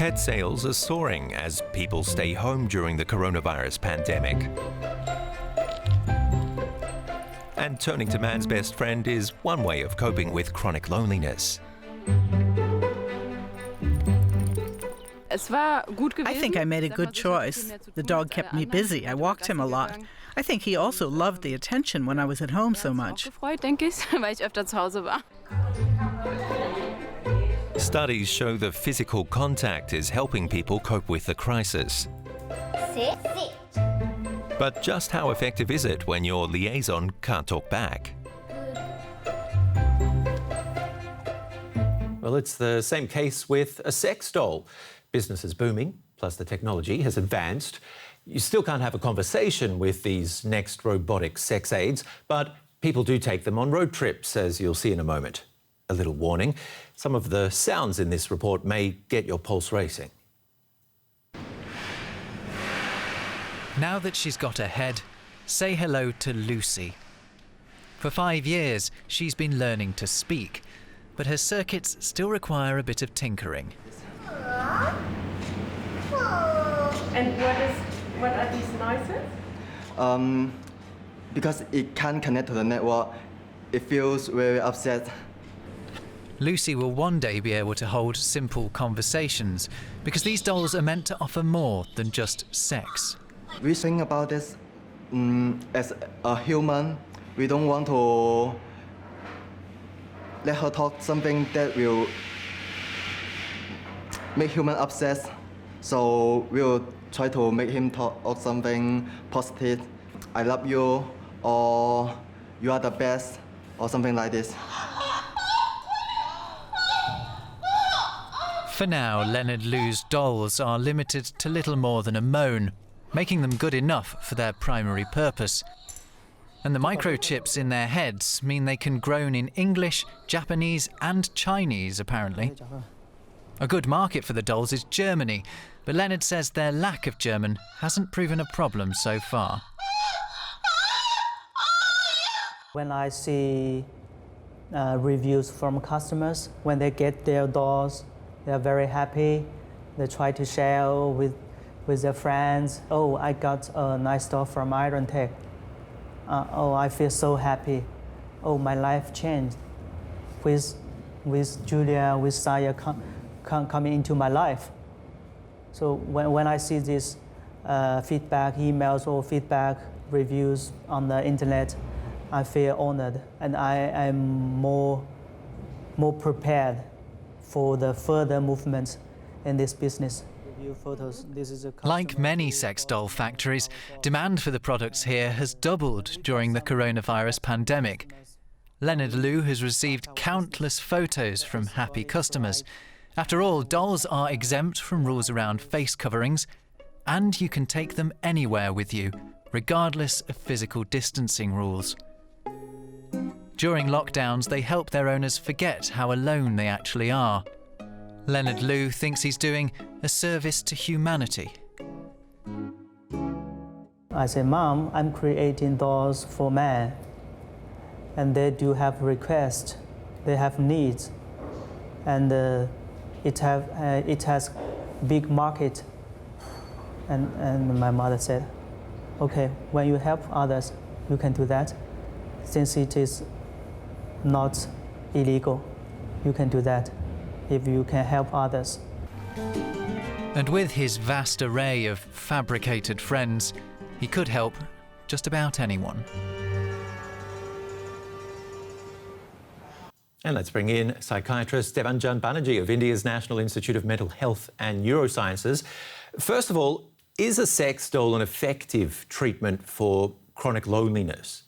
Pet sales are soaring as people stay home during the coronavirus pandemic. And turning to man's best friend is one way of coping with chronic loneliness. I think I made a good choice. The dog kept me busy. I walked him a lot. I think he also loved the attention when I was at home so much. Studies show the physical contact is helping people cope with the crisis. Sit. But just how effective is it when your liaison can't talk back? Well, it's the same case with a sex doll. Business is booming, plus the technology has advanced. You still can't have a conversation with these next robotic sex aids, but people do take them on road trips, as you'll see in a moment. A little warning, some of the sounds in this report may get your pulse racing. Now that she's got ahead, say hello to Lucy. For 5 years, she's been learning to speak, but her circuits still require a bit of tinkering. And what are these noises? Because it can't connect to the network, it feels very upset. Lucy will one day be able to hold simple conversations because these dolls are meant to offer more than just sex. We think about this as a human. We don't want to let her talk something that will make human upset. So we'll try to make him talk something positive. I love you, or you are the best, or something like this. For now, Leonard Liu's dolls are limited to little more than a moan, making them good enough for their primary purpose. And the microchips in their heads mean they can groan in English, Japanese and Chinese, apparently. A good market for the dolls is Germany, but Leonard says their lack of German hasn't proven a problem so far. When I see reviews from customers, when they get their dolls, they're very happy. They try to share with their friends. Oh, I got a nice doll from Iron Tech. Oh, I feel so happy. Oh, my life changed with Julia, with Saya coming into my life. So when I see this feedback emails or feedback reviews on the internet, I feel honored, and I am more prepared for the further movements in this business. Like many sex doll factories, demand for the products here has doubled during the coronavirus pandemic. Leonard Liu has received countless photos from happy customers. After all, dolls are exempt from rules around face coverings, and you can take them anywhere with you, regardless of physical distancing rules. During lockdowns, they help their owners forget how alone they actually are. Leonard Liu thinks he's doing a service to humanity. I say, Mom, I'm creating dolls for men, and they do have requests, they have needs, and it has big market. And my mother said, okay, when you help others, you can do that. Since it is not illegal, you can do that if you can help others. And with his vast array of fabricated friends, he could help just about anyone. And let's bring in psychiatrist Devanjan Banerjee of India's National Institute of Mental Health and Neurosciences. First of all, is a sex doll an effective treatment for chronic loneliness?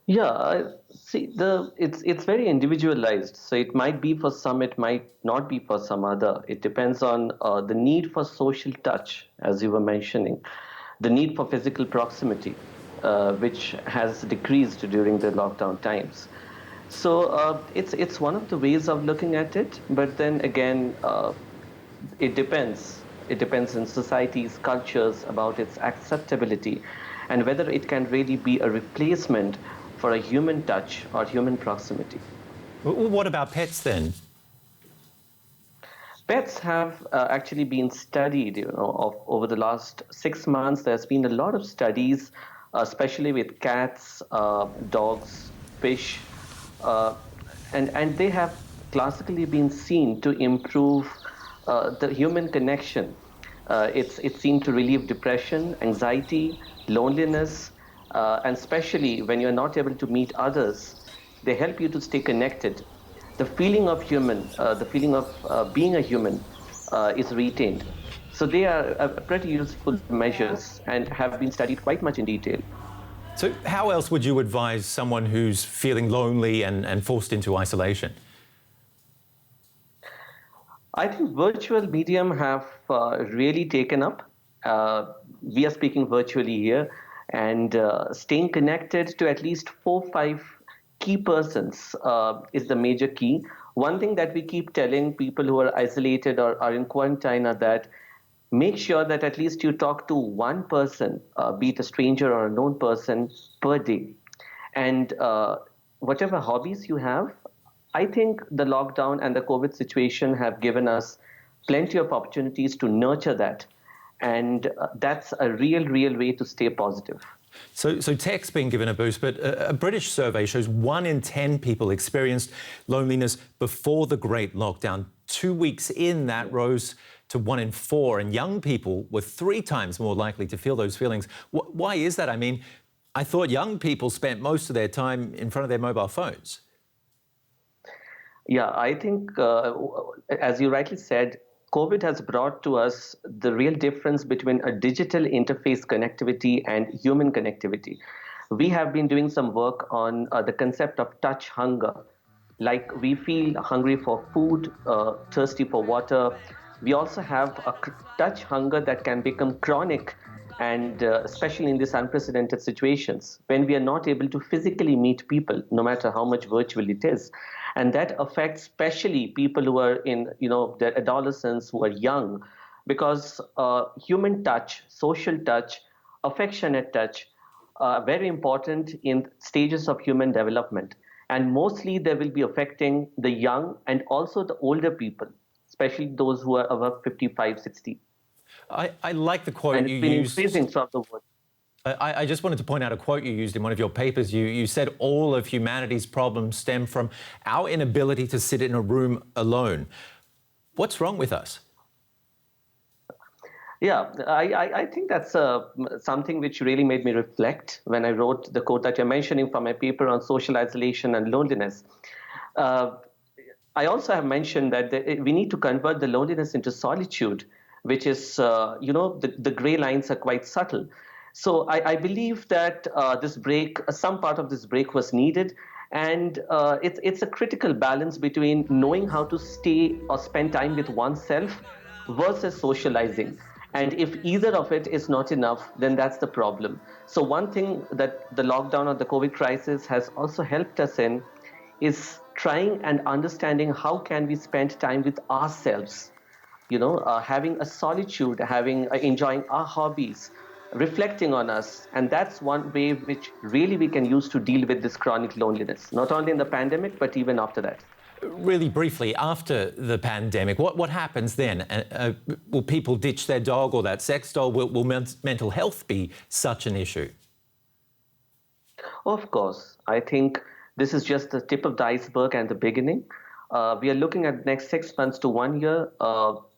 Yeah, see, it's very individualized. So it might be for some, it might not be for some other. It depends on the need for social touch, as you were mentioning, the need for physical proximity, which has decreased during the lockdown times. So it's one of the ways of looking at it. But then again, it depends. It depends on societies, cultures, about its acceptability, and whether it can really be a replacement for a human touch or human proximity. What about pets then? Pets have actually been studied, over the last 6 months. There's been a lot of studies, especially with cats, dogs, fish, and they have classically been seen to improve the human connection. It's seen to relieve depression, anxiety, loneliness, and especially when you're not able to meet others, they help you to stay connected. The feeling of human, the feeling of being a human is retained. So they are pretty useful measures and have been studied quite much in detail. So how else would you advise someone who's feeling lonely and forced into isolation? I think virtual medium have really taken up. We are speaking virtually here, and staying connected to at least 4-5 key persons is the major key. One thing that we keep telling people who are isolated or are in quarantine are that make sure that at least you talk to one person, be it a stranger or a known person, per day. And whatever hobbies you have, I think the lockdown and the COVID situation have given us plenty of opportunities to nurture that. And that's a real way to stay positive. So tech's been given a boost, but a British survey shows 1 in 10 people experienced loneliness before the Great Lockdown. 2 weeks in, that rose to 1 in 4, and young people were 3 times more likely to feel those feelings. Why is that? I mean, I thought young people spent most of their time in front of their mobile phones. Yeah, I think, as you rightly said, COVID has brought to us the real difference between a digital interface connectivity and human connectivity. We have been doing some work on the concept of touch hunger. Like we feel hungry for food, thirsty for water. We also have a touch hunger that can become chronic, and especially in these unprecedented situations when we are not able to physically meet people, no matter how much virtual it is. And that affects especially people who are in, their adolescence, who are young, because human touch, social touch, affectionate touch are very important in stages of human development. And mostly they will be affecting the young and also the older people, especially those who are above 55, 60. I like the quote and you it's been used. Increasing throughout the world. I just wanted to point out a quote you used in one of your papers. You said all of humanity's problems stem from our inability to sit in a room alone. What's wrong with us? Yeah, I think that's something which really made me reflect when I wrote the quote that you're mentioning from my paper on social isolation and loneliness. I also have mentioned that we need to convert the loneliness into solitude, which is, the gray lines are quite subtle. So I believe that this break, some part of this break was needed. And it's a critical balance between knowing how to stay or spend time with oneself versus socializing. And if either of it is not enough, then that's the problem. So one thing that the lockdown or the COVID crisis has also helped us in is trying and understanding how can we spend time with ourselves, having a solitude, enjoying our hobbies, reflecting on us. And that's one way which really we can use to deal with this chronic loneliness, not only in the pandemic, but even after that. Really briefly, after the pandemic, what happens then? Will people ditch their dog or that sex doll? Will mental health be such an issue? Of course. I think this is just the tip of the iceberg and the beginning. We are looking at the next 6 months to 1 year.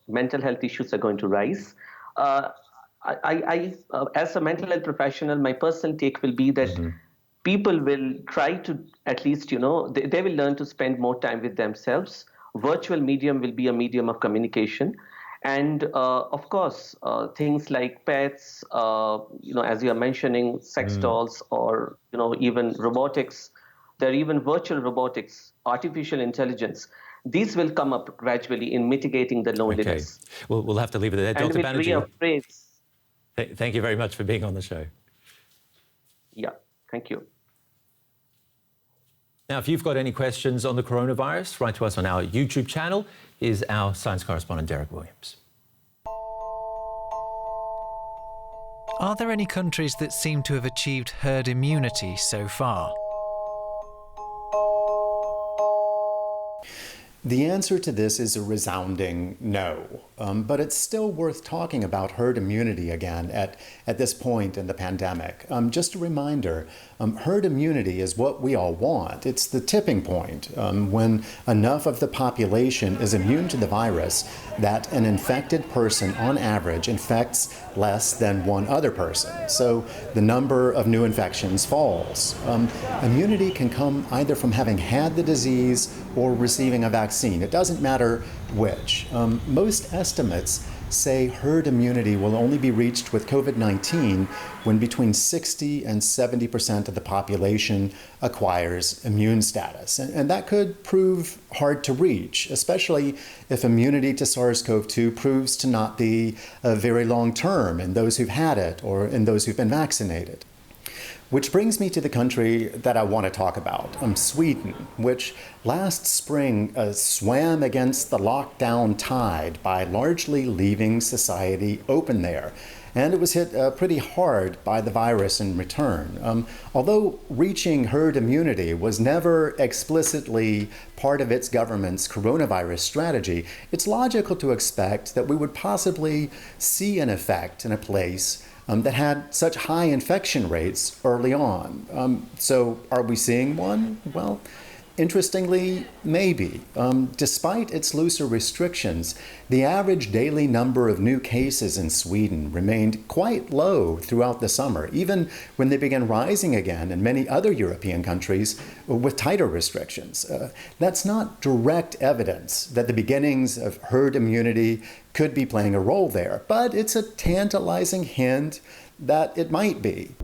Mental health issues are going to rise. I as a mental health professional, my personal take will be that people will try to at least, they will learn to spend more time with themselves. Virtual medium will be a medium of communication. And of course, things like pets, as you are mentioning, sex dolls or, even robotics. There are even virtual robotics, artificial intelligence. These will come up gradually in mitigating the loneliness. Okay. We'll have to leave it there. And Dr. Banerjee, thank you very much for being on the show. Yeah, thank you. Now, if you've got any questions on the coronavirus, write to us on our YouTube channel. Here's our science correspondent, Derek Williams. Are there any countries that seem to have achieved herd immunity so far? The answer to this is a resounding no, but it's still worth talking about herd immunity again at this point in the pandemic. Just a reminder, herd immunity is what we all want. It's the tipping point when enough of the population is immune to the virus that an infected person on average infects less than one other person. So the number of new infections falls. Immunity can come either from having had the disease or receiving a vaccine. It doesn't matter which. Most estimates say herd immunity will only be reached with COVID-19 when between 60 and 70% of the population acquires immune status. And that could prove hard to reach, especially if immunity to SARS-CoV-2 proves to not be very long-term in those who've had it or in those who've been vaccinated. Which brings me to the country that I want to talk about, Sweden, which last spring swam against the lockdown tide by largely leaving society open there. And it was hit pretty hard by the virus in return. Although reaching herd immunity was never explicitly part of its government's coronavirus strategy, it's logical to expect that we would possibly see an effect in a place that had such high infection rates early on. So are we seeing one? Well, interestingly, maybe. Despite its looser restrictions, the average daily number of new cases in Sweden remained quite low throughout the summer, even when they began rising again in many other European countries with tighter restrictions. That's not direct evidence that the beginnings of herd immunity could be playing a role there, but it's a tantalizing hint that it might be.